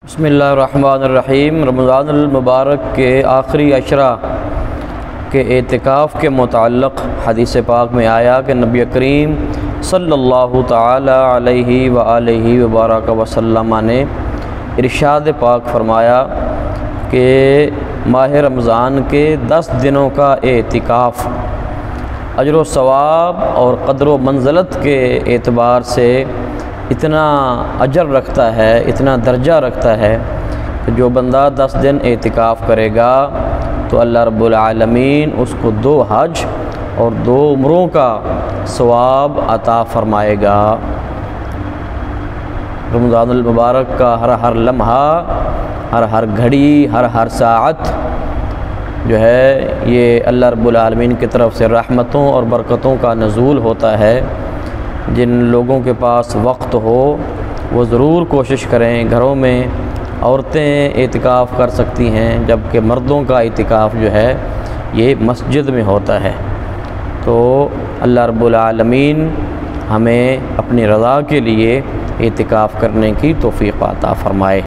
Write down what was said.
بسم اللہ الرحمن الرحیم۔ رمضان المبارک کے آخری عشرہ کے اعتکاف کے متعلق حدیث پاک میں آیا کہ نبی کریم صلی اللہ تعالی علیہ وآلہ وبارک وسلم نے ارشاد پاک فرمایا کہ ماہ رمضان کے 10 دنوں کا اعتکاف اجر و ثواب اور قدر و منزلت کے اعتبار سے اتنا اجر رکھتا ہے، اتنا درجہ رکھتا ہے کہ جو بندہ 10 دن اعتکاف کرے گا تو اللہ رب العالمین اس کو 2 حج اور 2 عمروں کا ثواب عطا فرمائے گا۔ رمضان المبارک کا ہر لمحہ، ہر گھڑی، ہر ساعت جو ہے یہ اللہ رب العالمین کی طرف سے رحمتوں اور برکتوں کا نزول ہوتا ہے۔ جن لوگوں کے پاس وقت ہو وہ ضرور کوشش کریں۔ گھروں میں عورتیں اعتکاف کر سکتی ہیں، جبکہ مردوں کا اعتکاف جو ہے یہ مسجد میں ہوتا ہے۔ تو اللہ رب العالمین ہمیں اپنی رضا کے لیے اعتکاف کرنے کی توفیق عطا فرمائے۔